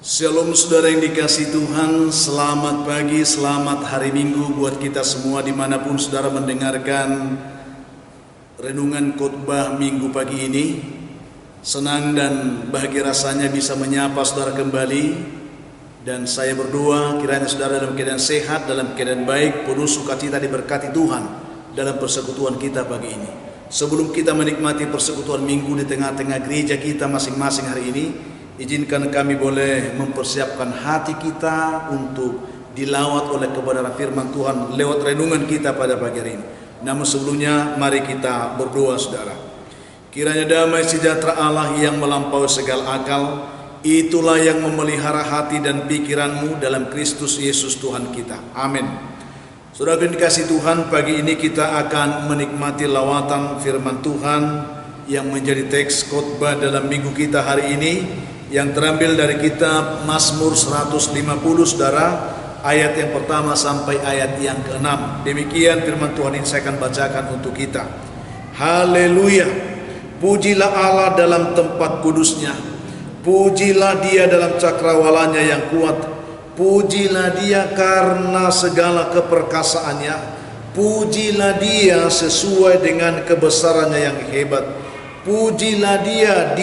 Shalom saudara yang dikasihi Tuhan, selamat pagi, selamat hari Minggu buat kita semua dimanapun saudara mendengarkan renungan khotbah Minggu pagi ini. Senang dan bahagia rasanya bisa menyapa saudara kembali, dan saya berdoa kiranya saudara dalam keadaan sehat, dalam keadaan baik, penuh sukacita diberkati Tuhan dalam persekutuan kita pagi ini. Sebelum kita menikmati persekutuan Minggu di tengah-tengah gereja kita masing-masing hari ini, izinkan kami boleh mempersiapkan hati kita untuk dilawat oleh kebenaran firman Tuhan lewat renungan kita pada pagi hari ini. Namun sebelumnya mari kita berdoa saudara. Kiranya damai sejahtera Allah yang melampaui segala akal, itulah yang memelihara hati dan pikiranmu dalam Kristus Yesus Tuhan kita. Amin. Saudara yang dikasihi Tuhan, pagi ini kita akan menikmati lawatan firman Tuhan yang menjadi teks khotbah dalam minggu kita hari ini, yang terambil dari kitab Mazmur 150 saudara, ayat yang pertama sampai ayat yang ke-6. Demikian firman Tuhan ini saya akan bacakan untuk kita. Haleluya. Pujilah Allah dalam tempat kudusnya, pujilah Dia dalam cakrawalanya yang kuat, pujilah Dia karena segala keperkasaannya, pujilah Dia sesuai dengan kebesarannya yang hebat, pujilah Dia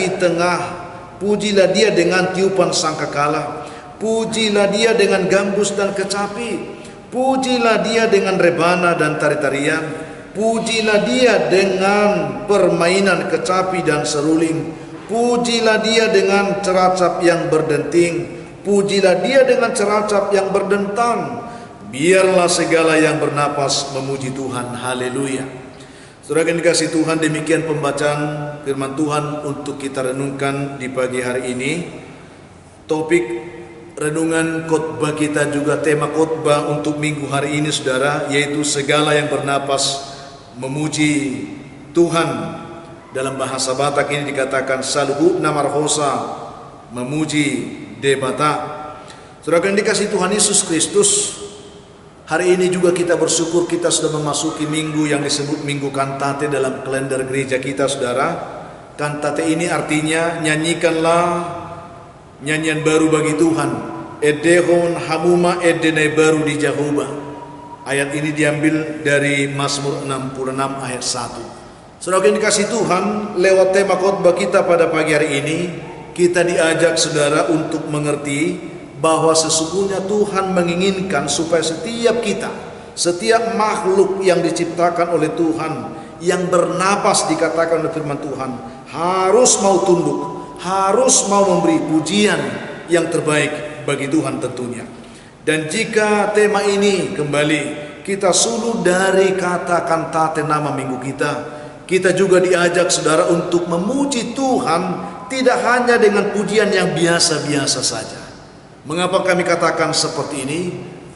pujilah Dia dengan tiupan sangkakala, pujilah Dia dengan gambus dan kecapi, pujilah Dia dengan rebana dan tari-tarian, pujilah Dia dengan permainan kecapi dan seruling, pujilah Dia dengan ceracap yang berdenting, pujilah Dia dengan ceracap yang berdentang. Biarlah segala yang bernapas memuji Tuhan. Haleluya. Saudara yang dikasihi Tuhan, demikian pembacaan firman Tuhan untuk kita renungkan di pagi hari ini. Topik renungan khotbah kita juga tema khotbah untuk minggu hari ini saudara, yaitu segala yang bernapas memuji Tuhan. Dalam bahasa Batak ini dikatakan salhu namarhosa, memuji debata. Saudara yang dikasihi Tuhan Yesus Kristus, hari ini juga kita bersyukur kita sudah memasuki minggu yang disebut Minggu Kantate dalam kalender gereja kita saudara. Kantate ini artinya nyanyikanlah nyanyian baru bagi Tuhan. Edehon hamuma edenai baru di Jehovah. Ayat ini diambil dari Mazmur 66 ayat 1. Saudara yang dikasihi Tuhan, lewat tema khotbah kita pada pagi hari ini, kita diajak saudara untuk mengerti bahwa sesungguhnya Tuhan menginginkan supaya setiap kita, setiap makhluk yang diciptakan oleh Tuhan, yang bernapas dikatakan oleh firman Tuhan, harus mau tunduk, harus mau memberi pujian yang terbaik bagi Tuhan tentunya. Dan jika tema ini kembali kita suluh dari kata kantate nama minggu kita juga diajak saudara untuk memuji Tuhan tidak hanya dengan pujian yang biasa-biasa saja. Mengapa kami katakan seperti ini?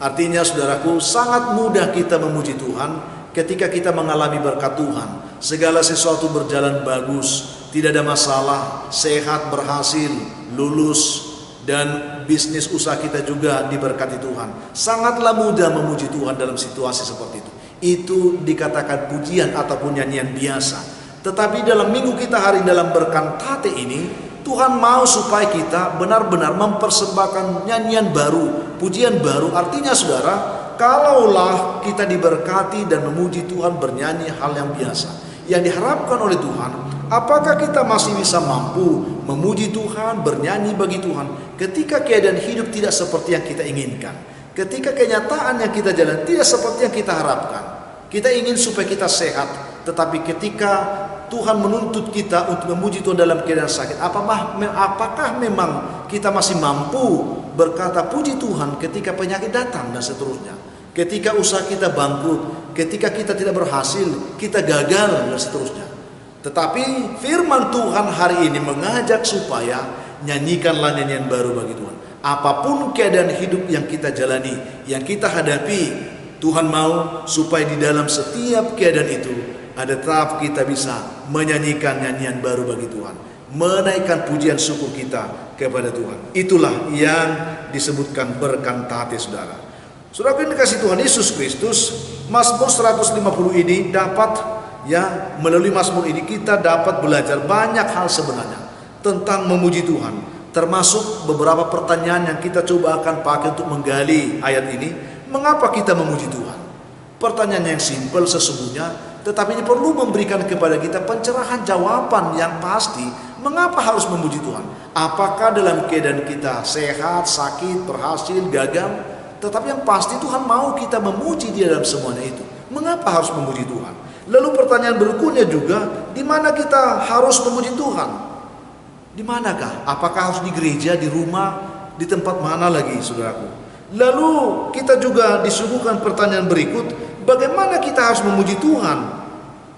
Artinya saudaraku, sangat mudah kita memuji Tuhan ketika kita mengalami berkat Tuhan. Segala sesuatu berjalan bagus, tidak ada masalah, sehat, berhasil, lulus, dan bisnis usaha kita juga diberkati Tuhan. Sangatlah mudah memuji Tuhan dalam situasi seperti itu. Itu dikatakan pujian ataupun nyanyian biasa. Tetapi dalam minggu kita hari dalam berkantate ini, Tuhan mau supaya kita benar-benar mempersembahkan nyanyian baru, pujian baru. Artinya saudara, kalaulah kita diberkati dan memuji Tuhan bernyanyi hal yang biasa, yang diharapkan oleh Tuhan, apakah kita masih bisa mampu memuji Tuhan, bernyanyi bagi Tuhan ketika keadaan hidup tidak seperti yang kita inginkan, ketika kenyataan yang kita jalani tidak seperti yang kita harapkan. Kita ingin supaya kita sehat, tetapi ketika Tuhan menuntut kita untuk memuji Tuhan dalam keadaan sakit, apakah memang kita masih mampu berkata puji Tuhan ketika penyakit datang dan seterusnya, ketika usaha kita bangkrut, ketika kita tidak berhasil, kita gagal dan seterusnya. Tetapi firman Tuhan hari ini mengajak supaya nyanyikanlah nyanyian baru bagi Tuhan. Apapun keadaan hidup yang kita jalani, yang kita hadapi, Tuhan mau supaya di dalam setiap keadaan itu ada tahap kita bisa menyanyikan nyanyian baru bagi Tuhan, menaikkan pujian syukur kita kepada Tuhan. Itulah yang disebutkan berkantate saudara. Saudara yang dikasihi Tuhan Yesus Kristus, Mazmur 150 ini dapat, ya, melalui Mazmur ini kita dapat belajar banyak hal sebenarnya tentang memuji Tuhan. Termasuk beberapa pertanyaan yang kita coba akan pakai untuk menggali ayat ini. Mengapa kita memuji Tuhan? Pertanyaan yang simpel sesungguhnya, tetapi ini perlu memberikan kepada kita pencerahan jawaban yang pasti. Mengapa harus memuji Tuhan? Apakah dalam keadaan kita sehat, sakit, berhasil, gagal? Tetapi yang pasti Tuhan mau kita memuji Dia dalam semuanya itu. Mengapa harus memuji Tuhan? Lalu pertanyaan berikutnya juga, di mana kita harus memuji Tuhan? Di manakah? Apakah harus di gereja, di rumah, di tempat mana lagi, saudaraku? Lalu kita juga disuguhkan pertanyaan berikut, bagaimana kita harus memuji Tuhan?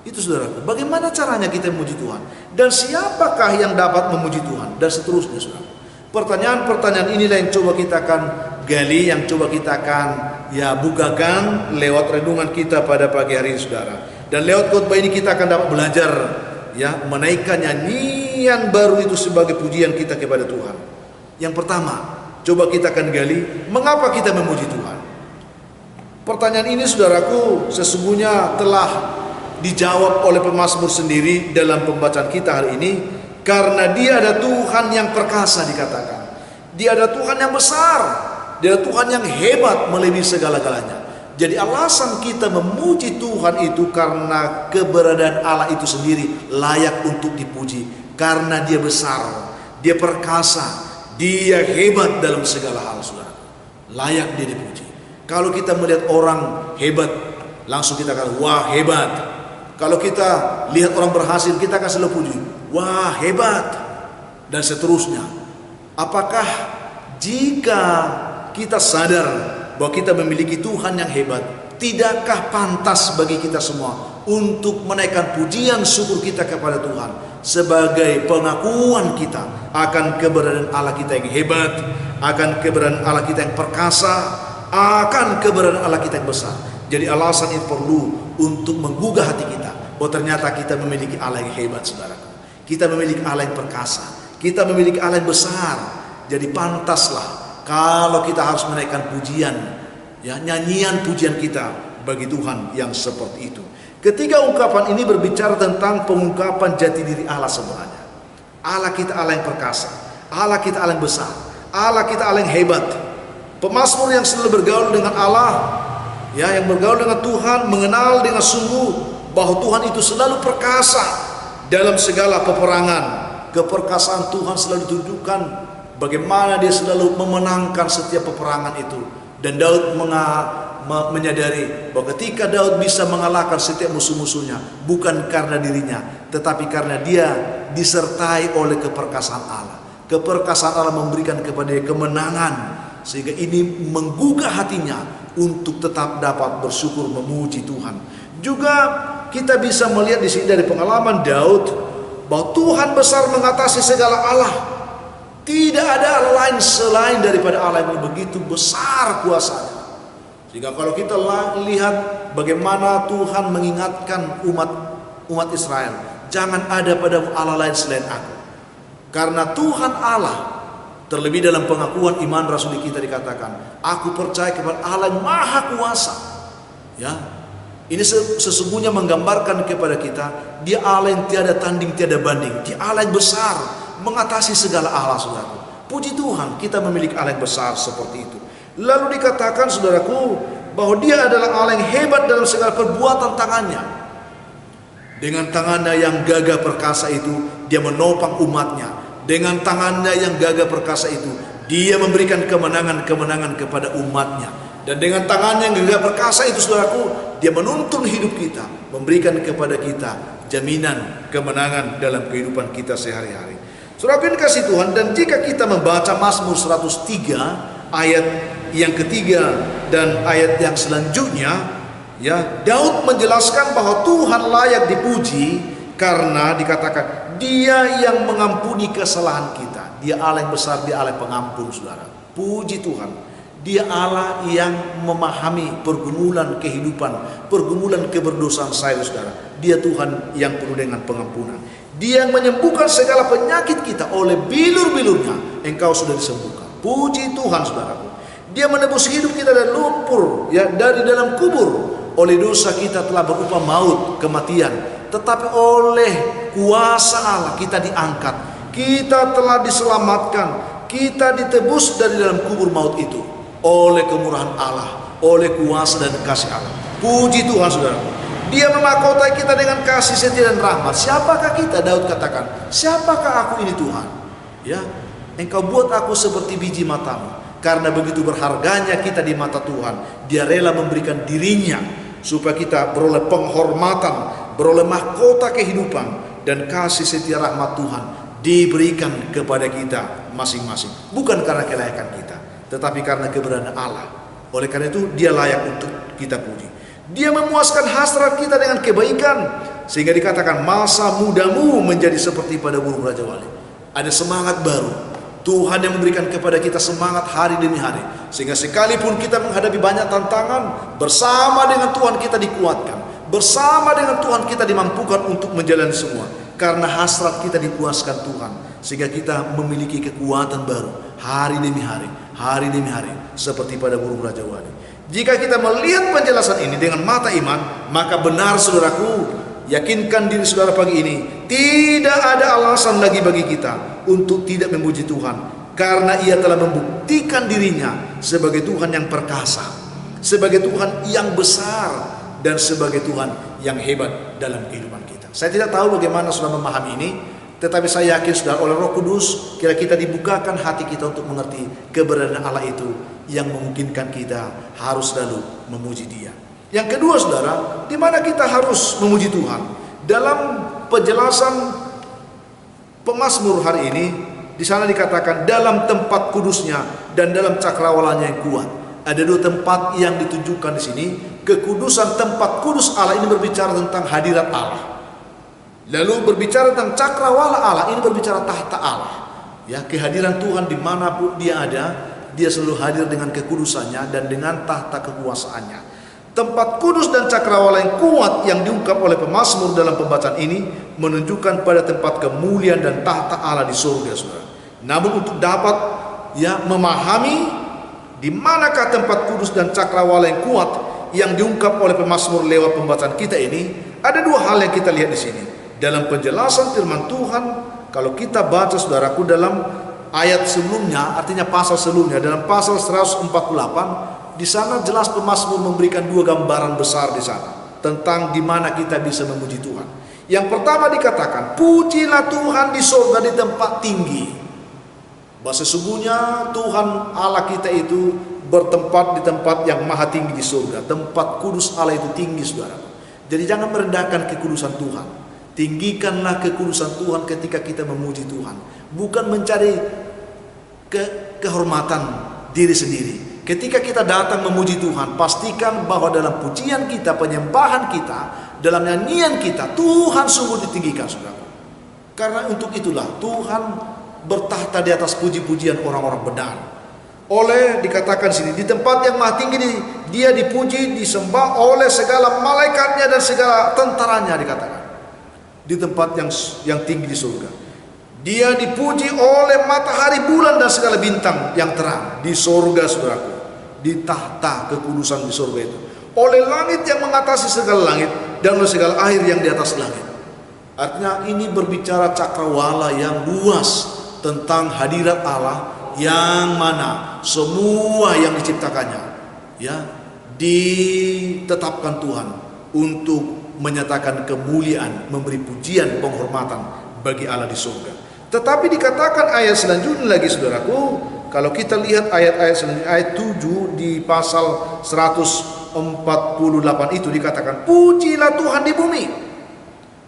Itu saudaraku, bagaimana caranya kita memuji Tuhan? Dan siapakah yang dapat memuji Tuhan? Dan seterusnya, saudara. Pertanyaan-pertanyaan inilah yang coba kita akan gali, yang coba kita akan bukakan lewat renungan kita pada pagi hari ini, saudara. Dan lewat khotbah ini kita akan dapat belajar menaikkan nyanyian baru itu sebagai pujian kita kepada Tuhan. Yang pertama, coba kita akan gali, mengapa kita memuji Tuhan? Pertanyaan ini, saudaraku, sesungguhnya telah dijawab oleh pemazmur sendiri dalam pembacaan kita hari ini. Karena Dia ada Tuhan yang perkasa, dikatakan. Dia ada Tuhan yang besar, Dia ada Tuhan yang hebat melebihi segala-galanya. Jadi alasan kita memuji Tuhan itu karena keberadaan Allah itu sendiri layak untuk dipuji. Karena Dia besar, Dia perkasa, Dia hebat dalam segala hal, saudara. Layak Dia dipuji. Kalau kita melihat orang hebat, langsung kita katakan, wah hebat. Kalau kita lihat orang berhasil, kita akan selalu puji, wah hebat, dan seterusnya. Apakah jika kita sadar bahwa kita memiliki Tuhan yang hebat, tidakkah pantas bagi kita semua untuk menaikkan pujian syukur kita kepada Tuhan sebagai pengakuan kita akan keberadaan Allah kita yang hebat, akan keberadaan Allah kita yang perkasa, akan keberadaan Allah kita yang besar. Jadi alasan ini perlu untuk menggugah hati kita bahwa ternyata kita memiliki Allah yang hebat, saudaraku. Kita memiliki Allah yang perkasa, kita memiliki Allah yang besar. Jadi pantaslah kalau kita harus menaikkan pujian, nyanyian pujian kita bagi Tuhan yang seperti itu. Ketiga ungkapan ini berbicara tentang pengungkapan jati diri Allah sebenarnya. Allah kita Allah yang perkasa, Allah kita Allah yang besar, Allah kita Allah yang hebat. Pemazmur yang selalu bergaul dengan Allah, yang bergaul dengan Tuhan, mengenal dengan sungguh bahwa Tuhan itu selalu perkasa dalam segala peperangan. Keperkasaan Tuhan selalu ditunjukkan bagaimana Dia selalu memenangkan setiap peperangan itu. Dan Daud menyadari bahwa ketika Daud bisa mengalahkan setiap musuh-musuhnya, bukan karena dirinya, tetapi karena dia disertai oleh keperkasaan Allah. Keperkasaan Allah memberikan kepada dia kemenangan, sehingga ini menggugah hatinya untuk tetap dapat bersyukur memuji Tuhan. Juga kita bisa melihat di sini dari pengalaman Daud bahwa Tuhan besar mengatasi segala Allah. Tidak ada Allah lain selain daripada Allah yang begitu besar kuasanya. Sehingga kalau kita lihat bagaimana Tuhan mengingatkan umat Israel, jangan ada padamu Allah lain selain aku. Karena Tuhan Allah, terlebih dalam pengakuan iman rasuli kita dikatakan, aku percaya kepada Allah yang maha kuasa. Ini sesungguhnya menggambarkan kepada kita, Dia Allah yang tiada tanding, tiada banding. Dia Allah yang besar, mengatasi segala Allah, saudaraku. Puji Tuhan, kita memiliki Allah yang besar seperti itu. Lalu dikatakan, saudaraku, bahwa Dia adalah Allah yang hebat dalam segala perbuatan tangannya. Dengan tangannya yang gagah perkasa itu, Dia menopang umatnya. Dengan tangannya yang gagah perkasa itu, Dia memberikan kemenangan-kemenangan kepada umatnya. Dan dengan tangannya yang gagah perkasa itu, saudaraku, Dia menuntun hidup kita, memberikan kepada kita jaminan kemenangan dalam kehidupan kita sehari-hari. Saudaraku yang kasih Tuhan, dan jika kita membaca Mazmur 103 ayat yang ketiga dan ayat yang selanjutnya, Daud menjelaskan bahwa Tuhan layak dipuji karena dikatakan Dia yang mengampuni kesalahan kita. Dia Allah yang besar, Dia Allah yang pengampun, saudara. Puji Tuhan. Dia Allah yang memahami pergumulan kehidupan, pergumulan keberdosaan saya, saudara. Dia Tuhan yang penuh dengan pengampunan. Dia yang menyembuhkan segala penyakit kita, oleh bilur-bilurnya engkau sudah disembuhkan. Puji Tuhan, saudaraku. Dia menebus hidup kita dari lumpur, dari dalam kubur. Oleh dosa kita telah berupa maut, kematian. Tetapi oleh kuasa Allah kita diangkat, kita telah diselamatkan, kita ditebus dari dalam kubur maut itu oleh kemurahan Allah, oleh kuasa dan kasih Allah. Puji Tuhan saudara. Dia memahkotai kita dengan kasih setia dan rahmat. Siapakah kita? Daud katakan, siapakah aku ini Tuhan? Ya, Engkau buat aku seperti biji matamu. Karena begitu berharganya kita di mata Tuhan, Dia rela memberikan dirinya supaya kita beroleh penghormatan, beroleh mahkota kehidupan, dan kasih setia rahmat Tuhan diberikan kepada kita masing-masing. Bukan karena kelayakan kita, tetapi karena keberadaan Allah. Oleh karena itu Dia layak untuk kita puji. Dia memuaskan hasrat kita dengan kebaikan, sehingga dikatakan masa mudamu menjadi seperti pada burung Raja Wali. Ada semangat baru. Tuhan yang memberikan kepada kita semangat hari demi hari, sehingga sekalipun kita menghadapi banyak tantangan, bersama dengan Tuhan kita dikuatkan, bersama dengan Tuhan kita dimampukan untuk menjalani semua, karena hasrat kita dipuaskan Tuhan, sehingga kita memiliki kekuatan baru hari demi hari, seperti pada burung Raja Wali. Jika kita melihat penjelasan ini dengan mata iman, maka benar saudaraku, yakinkan diri saudara pagi ini, tidak ada alasan lagi bagi kita untuk tidak memuji Tuhan, karena Ia telah membuktikan dirinya sebagai Tuhan yang perkasa, sebagai Tuhan yang besar, dan sebagai Tuhan yang hebat dalam kehidupan kita. Saya tidak tahu bagaimana saudara memahami ini, tetapi saya yakin saudara, oleh Roh Kudus kira-kira dibukakan hati kita untuk mengerti keberadaan Allah itu yang memungkinkan kita harus selalu memuji Dia. Yang kedua saudara, di mana kita harus memuji Tuhan? Dalam penjelasan pemazmur hari ini, di sana dikatakan dalam tempat kudusnya dan dalam cakrawalanya yang kuat. Ada dua tempat yang ditunjukkan di sini. Kekudusan tempat kudus Allah ini berbicara tentang hadirat Allah. Lalu berbicara tentang cakrawala Allah, ini berbicara tahta Allah. Ya, kehadiran Tuhan dimanapun Dia ada, Dia selalu hadir dengan kekudusannya dan dengan tahta kekuasaannya. Tempat kudus dan cakrawala yang kuat yang diungkap oleh pemazmur dalam pembacaan ini menunjukkan pada tempat kemuliaan dan tahta Allah di surga, saudara. Namun untuk dapat memahami di manakah tempat kudus dan cakrawala yang kuat yang diungkap oleh pemazmur lewat pembacaan kita ini, ada dua hal yang kita lihat di sini. Dalam penjelasan firman Tuhan, kalau kita baca saudaraku dalam ayat sebelumnya, artinya pasal sebelumnya, dalam pasal 148, di sana jelas pemazmur memberikan dua gambaran besar di sana tentang di mana kita bisa memuji Tuhan. Yang pertama dikatakan, pujilah Tuhan di surga di tempat tinggi. Bahwa sesungguhnya Tuhan Allah kita itu bertempat di tempat yang maha tinggi di surga. Tempat kudus Allah itu tinggi, saudara. Jadi jangan merendahkan kekudusan Tuhan. Tinggikanlah kekudusan Tuhan ketika kita memuji Tuhan. Bukan mencari kehormatan diri sendiri. Ketika kita datang memuji Tuhan, pastikan bahwa dalam pujian kita, penyembahan kita, dalam nyanyian kita, Tuhan sungguh ditinggikan, saudara. Karena untuk itulah Tuhan bertahta di atas puji-pujian orang-orang benar. Oleh dikatakan sini, di tempat yang maha tinggi Dia dipuji, disembah oleh segala malaikatnya dan segala tentaranya, dikatakan. Di tempat yang tinggi di surga. Dia dipuji oleh matahari, bulan, dan segala bintang yang terang di surga, saudaraku. Di tahta kekudusan di surga itu, oleh langit yang mengatasi segala langit dan oleh segala air yang di atas langit. Artinya ini berbicara cakrawala yang luas tentang hadirat Allah, yang mana semua yang diciptakannya ditetapkan Tuhan untuk menyatakan kemuliaan, memberi pujian, penghormatan bagi Allah di surga. Tetapi dikatakan ayat selanjutnya lagi, saudaraku, kalau kita lihat ayat-ayat selanjutnya, ayat 7 di pasal 148 itu dikatakan, pujilah Tuhan di bumi.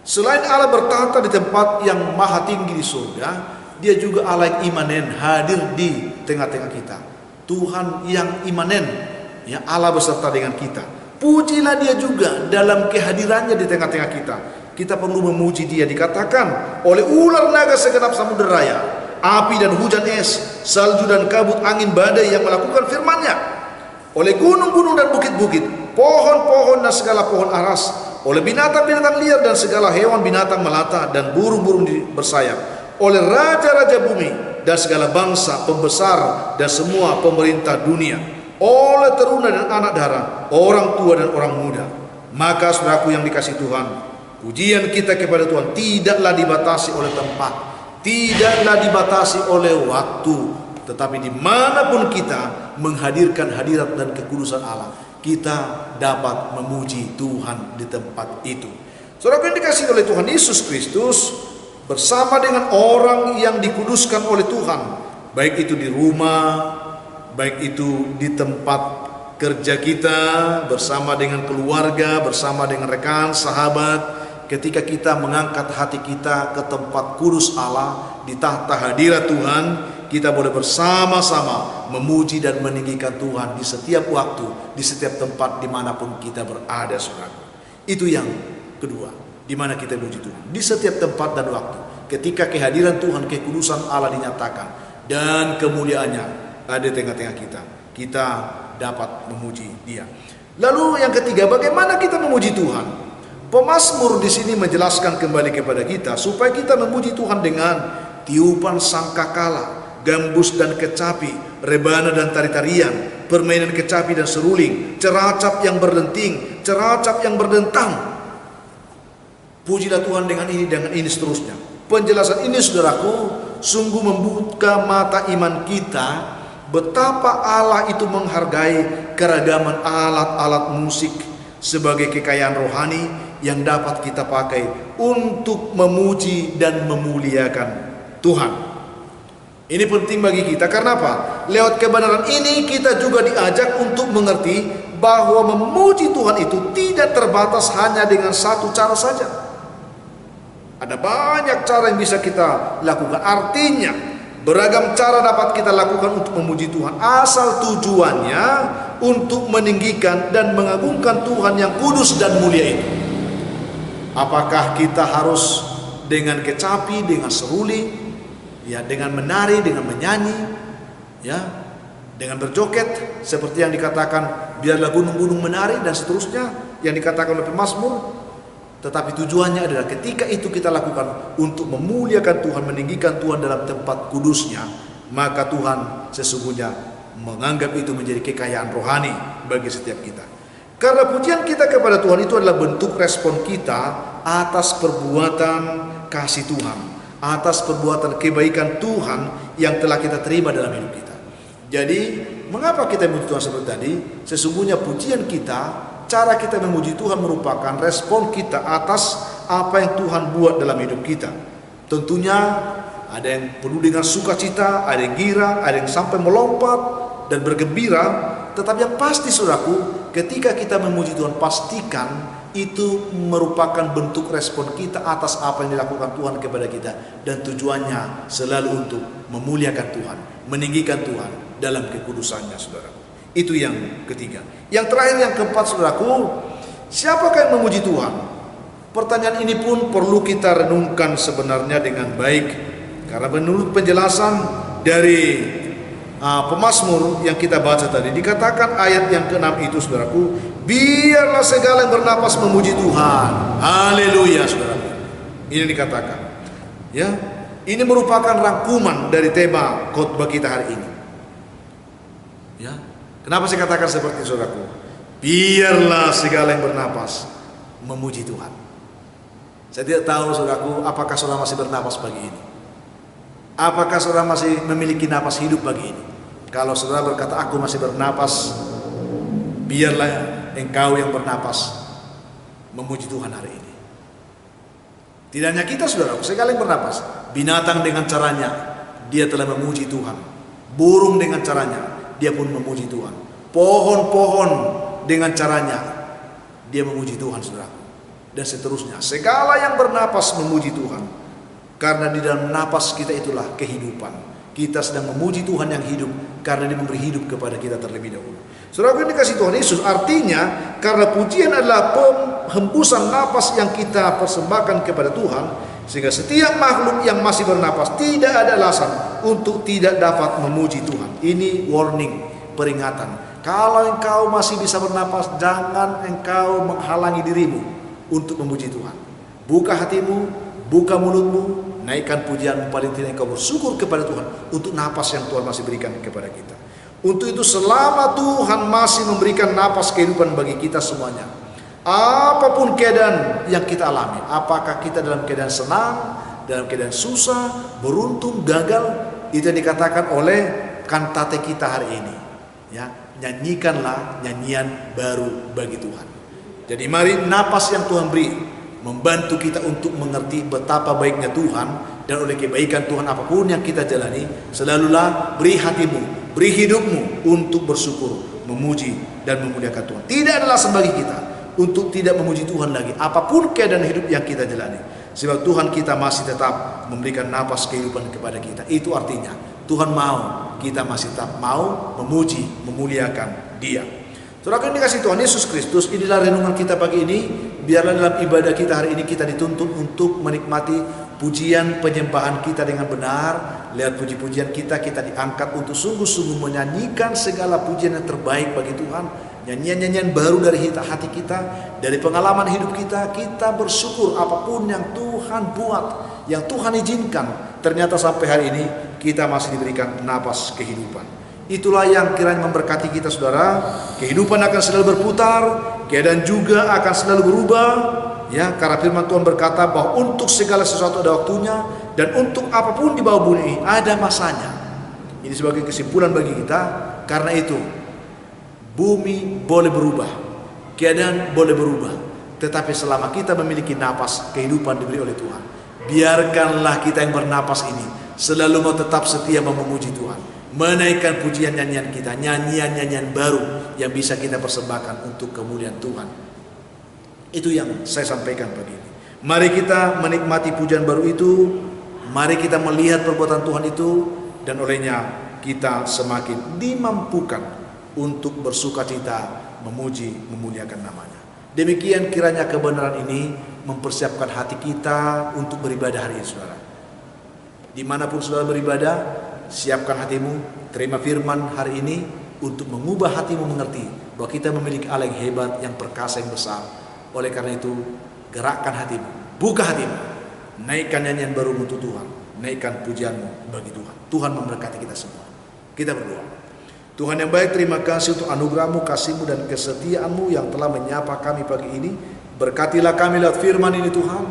Selain Allah bertahta di tempat yang maha tinggi di surga, Dia juga Allah yang imanen, hadir di tengah-tengah kita. Tuhan yang imanen, Allah beserta dengan kita. Pujilah Dia juga dalam kehadirannya di tengah-tengah kita. Kita perlu memuji Dia. Dikatakan oleh ular naga segenap samudera raya, api dan hujan es, salju dan kabut angin badai yang melakukan firman-Nya, oleh gunung-gunung dan bukit-bukit, pohon-pohon dan segala pohon aras, oleh binatang-binatang liar dan segala hewan binatang melata dan burung-burung bersayap, oleh raja-raja bumi dan segala bangsa, pembesar dan semua pemerintah dunia, oleh teruna dan anak darah, orang tua dan orang muda. Maka saudaraku yang dikasihi Tuhan, pujian kita kepada Tuhan tidaklah dibatasi oleh tempat. tidaklah dibatasi oleh waktu, tetapi dimanapun kita menghadirkan hadirat dan kekudusan Allah, kita dapat memuji Tuhan di tempat itu. Saudara yang dikasihi oleh Tuhan Yesus Kristus, bersama dengan orang yang dikuduskan oleh Tuhan, baik itu di rumah, baik itu di tempat kerja kita, bersama dengan keluarga, bersama dengan rekan, sahabat, ketika kita mengangkat hati kita ke tempat kudus Allah, di tahta hadirat Tuhan, kita boleh bersama-sama memuji dan meninggikan Tuhan di setiap waktu, di setiap tempat dimanapun kita berada, saudara. Itu yang kedua, di mana kita memuji Tuhan, di setiap tempat dan waktu. Ketika kehadiran Tuhan, kekudusan Allah dinyatakan dan kemuliaannya ada di tengah-tengah kita, kita dapat memuji Dia. Lalu yang ketiga, bagaimana kita memuji Tuhan? Pemazmur di sini menjelaskan kembali kepada kita supaya kita memuji Tuhan dengan tiupan sangkakala, gambus dan kecapi, rebana dan tari-tarian, permainan kecapi dan seruling, ceracap yang berdenting, ceracap yang berdentang. Pujilah Tuhan dengan ini seterusnya. Penjelasan ini, saudaraku, sungguh membuka mata iman kita betapa Allah itu menghargai keragaman alat-alat musik sebagai kekayaan rohani yang dapat kita pakai untuk memuji dan memuliakan Tuhan. Ini penting bagi kita, karena apa? Lewat kebenaran ini kita juga diajak untuk mengerti bahwa memuji Tuhan itu tidak terbatas hanya dengan satu cara saja. Ada banyak cara yang bisa kita lakukan. Artinya beragam cara dapat kita lakukan untuk memuji Tuhan, asal tujuannya untuk meninggikan dan mengagungkan Tuhan yang kudus dan mulia itu. Apakah kita harus dengan kecapi, dengan seruling, ya, dengan menari, dengan menyanyi, ya, dengan berjoget seperti yang dikatakan biarlah gunung-gunung menari dan seterusnya yang dikatakan oleh pemazmur. Tetapi tujuannya adalah ketika itu kita lakukan untuk memuliakan Tuhan, meninggikan Tuhan dalam tempat kudusnya, maka Tuhan sesungguhnya menganggap itu menjadi kekayaan rohani bagi setiap kita. Karena pujian kita kepada Tuhan itu adalah bentuk respon kita atas perbuatan kasih Tuhan, atas perbuatan kebaikan Tuhan yang telah kita terima dalam hidup kita. Jadi, mengapa kita memuji Tuhan seperti tadi? Sesungguhnya pujian kita, cara kita memuji Tuhan merupakan respon kita atas apa yang Tuhan buat dalam hidup kita. Tentunya ada yang penuh dengan sukacita, ada yang girang, ada yang sampai melompat dan bergembira. Tetapi yang pasti, saudaraku, ketika kita memuji Tuhan, pastikan itu merupakan bentuk respon kita atas apa yang dilakukan Tuhan kepada kita, dan tujuannya selalu untuk memuliakan Tuhan, meninggikan Tuhan dalam kekudusannya, saudaraku. Itu yang ketiga. Yang terakhir, yang keempat, saudaraku, siapakah yang memuji Tuhan? Pertanyaan ini pun perlu kita renungkan sebenarnya dengan baik, karena menurut penjelasan dari pemazmur yang kita baca tadi, dikatakan ayat yang ke-6 itu, saudaraku, biarlah segala yang bernapas memuji Tuhan. Haleluya, saudaraku. Ini dikatakan, ya, ini merupakan rangkuman dari tema khotbah kita hari ini. Ya, kenapa saya katakan seperti itu, saudaraku? Biarlah segala yang bernapas memuji Tuhan. Saya tidak tahu, saudaraku, apakah saudara masih bernapas pagi ini? Apakah saudara masih memiliki napas hidup pagi ini? Kalau saudara berkata, aku masih bernapas, biarlah engkau yang bernapas memuji Tuhan hari ini. Tidak hanya kita, saudaraku, segala yang bernapas. Binatang dengan caranya, dia telah memuji Tuhan. Burung dengan caranya, dia pun memuji Tuhan. Pohon-pohon dengan caranya, dia memuji Tuhan, saudaraku. Dan seterusnya, segala yang bernapas memuji Tuhan. Karena di dalam napas kita itulah kehidupan. Kita sedang memuji Tuhan yang hidup, karena Dia memberi hidup kepada kita terlebih dahulu. Saudara yang dikasihi Tuhan Yesus, artinya karena pujian adalah penghembusan napas yang kita persembahkan kepada Tuhan, sehingga setiap makhluk yang masih bernapas tidak ada alasan untuk tidak dapat memuji Tuhan. Ini warning, peringatan. Kalau engkau masih bisa bernapas, jangan engkau menghalangi dirimu untuk memuji Tuhan. Buka hatimu, buka mulutmu, naikkan pujian, paling tidak engkau bersyukur kepada Tuhan untuk napas yang Tuhan masih berikan kepada kita. Untuk itu, selama Tuhan masih memberikan napas kehidupan bagi kita semuanya, apapun keadaan yang kita alami, apakah kita dalam keadaan senang dalam keadaan susah, beruntung, gagal, itu yang dikatakan oleh kantate kita hari ini. Ya, nyanyikanlah nyanyian baru bagi Tuhan. Jadi mari napas yang Tuhan beri membantu kita untuk mengerti betapa baiknya Tuhan, dan oleh kebaikan Tuhan apapun yang kita jalani, selalulah beri hatimu, beri hidupmu untuk bersyukur, memuji dan memuliakan Tuhan. Tidak adalah bagi kita untuk tidak memuji Tuhan lagi apapun keadaan hidup yang kita jalani, sebab Tuhan kita masih tetap memberikan napas kehidupan kepada kita. Itu artinya Tuhan mau kita masih tetap mau memuji, memuliakan Dia. Saudara yang dikasihi Tuhan Yesus Kristus, inilah renungan kita pagi ini. Biarlah dalam ibadah kita hari ini kita dituntut untuk menikmati pujian penyembahan kita dengan benar. Lihat puji-pujian kita diangkat untuk sungguh-sungguh menyanyikan segala pujian yang terbaik bagi Tuhan. Nyanyian-nyanyian baru dari hati kita, dari pengalaman hidup kita. Kita bersyukur apapun yang Tuhan buat, yang Tuhan izinkan. Ternyata sampai hari ini kita masih diberikan napas kehidupan. Itulah yang kiranya memberkati kita, saudara. Kehidupan akan selalu berputar, keadaan juga akan selalu berubah. Ya, karena firman Tuhan berkata bahwa untuk segala sesuatu ada waktunya, dan untuk apapun di bawah bumi ini ada masanya. Ini sebagai kesimpulan bagi kita. Karena itu, bumi boleh berubah, keadaan boleh berubah, tetapi selama kita memiliki napas kehidupan diberi oleh Tuhan, biarkanlah kita yang bernapas ini selalu mau tetap setia memuji Tuhan, menaikkan pujian nyanyian kita, nyanyian-nyanyian baru yang bisa kita persembahkan untuk kemuliaan Tuhan. Itu yang saya sampaikan pagi ini. Mari kita menikmati pujian baru itu, mari kita melihat perbuatan Tuhan itu, dan olehnya kita semakin dimampukan untuk bersukacita, memuji, memuliakan namanya. Demikian kiranya kebenaran ini mempersiapkan hati kita untuk beribadah hari ini, saudara. Dimanapun saudara beribadah, siapkan hatimu, terima firman hari ini untuk mengubah hatimu mengerti bahwa kita memiliki Allah yang hebat, yang perkasa, yang besar. Oleh karena itu, gerakkan hatimu, buka hatimu, naikkan nyanyian baru untuk Tuhan, naikkan pujianmu bagi Tuhan. Tuhan memberkati kita semua. Kita berdoa. Tuhan yang baik, terima kasih untuk anugerah-Mu, kasih-Mu dan kesetiaan-Mu yang telah menyapa kami pagi ini. Berkatilah kami lewat firman ini Tuhan,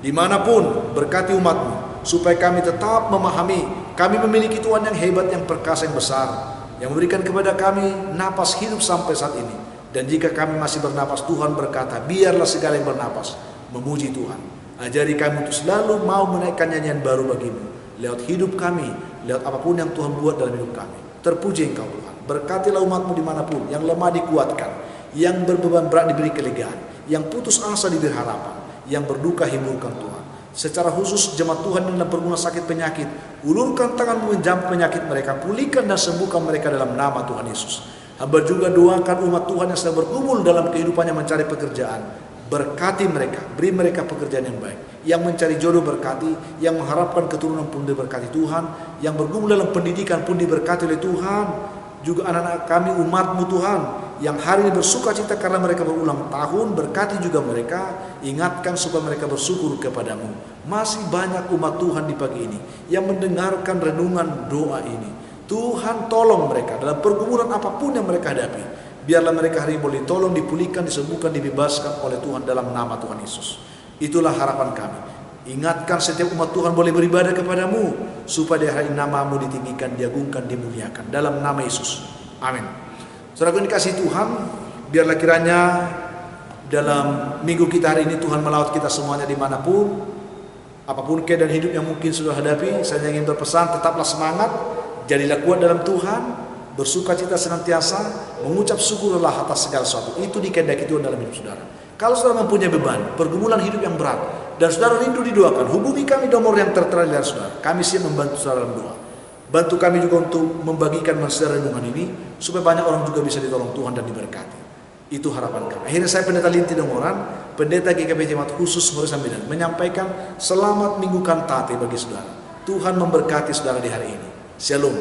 dimanapun, berkati umat-Mu, supaya kami tetap memahami kami memiliki Tuhan yang hebat, yang perkasa, yang besar, yang memberikan kepada kami napas hidup sampai saat ini. Dan jika kami masih bernapas, Tuhan berkata, biarlah segala yang bernapas memuji Tuhan. Ajari kami untuk selalu mau menaikkan nyanyian baru bagi-Mu lewat hidup kami, lewat apapun yang Tuhan buat dalam hidup kami. Terpuji Engkau Tuhan. Berkatilah umat-Mu dimanapun, yang lemah dikuatkan, yang berbeban berat diberi kelegaan, yang putus asa diberi harapan, yang berduka hiburkan Tuhan. Secara khusus jemaat Tuhan yang dalam pergumulan sakit penyakit, ulurkan tangan-Mu menjamah penyakit mereka, pulihkan dan sembuhkan mereka dalam nama Tuhan Yesus. Hamba juga doakan umat Tuhan yang sedang bergumul dalam kehidupannya mencari pekerjaan. Berkati mereka, beri mereka pekerjaan yang baik. Yang mencari jodoh berkati, yang mengharapkan keturunan pun diberkati Tuhan, yang bergumul dalam pendidikan pun diberkati oleh Tuhan. Juga anak-anak kami, umat-Mu Tuhan, yang hari ini bersuka cita karena mereka berulang tahun, berkati juga mereka, ingatkan supaya mereka bersyukur kepadamu. Masih banyak umat Tuhan di pagi ini yang mendengarkan renungan doa ini. Tuhan tolong mereka dalam pergumulan apapun yang mereka hadapi. Biarlah mereka hari ini boleh tolong, dipulihkan, disembuhkan, dibebaskan oleh Tuhan dalam nama Tuhan Yesus. Itulah harapan kami. Ingatkan setiap umat Tuhan boleh beribadah kepadamu, supaya di hari nama-Mu ditinggikan, diagungkan, dimuliakan dalam nama Yesus. Amin. Saudara yang dikasihi Tuhan, biarlah kiranya dalam minggu kita hari ini Tuhan melawat kita semuanya dimanapun, apapun keadaan hidup yang mungkin sudah hadapi. Saya ingin berpesan, tetaplah semangat, jadilah kuat dalam Tuhan, bersuka cita senantiasa, mengucap syukurlah atas segala sesuatu. Itu dikehendaki Tuhan dalam hidup saudara. Kalau saudara mempunyai beban, pergumulan hidup yang berat, dan saudara rindu didoakan, hubungi kami nomor yang tertera di layar saudara. Kami siap membantu saudara dalam doa. Bantu kami juga untuk membagikan menshare renungan ini, supaya banyak orang juga bisa ditolong Tuhan dan diberkati. Itu harapan kami. Akhirnya saya Pendeta Linti Dongoran, Pendeta GKP Jemaat Khusus Murid Sambilan, menyampaikan selamat minggu kantate bagi saudara. Tuhan memberkati saudara di hari ini. Shalom.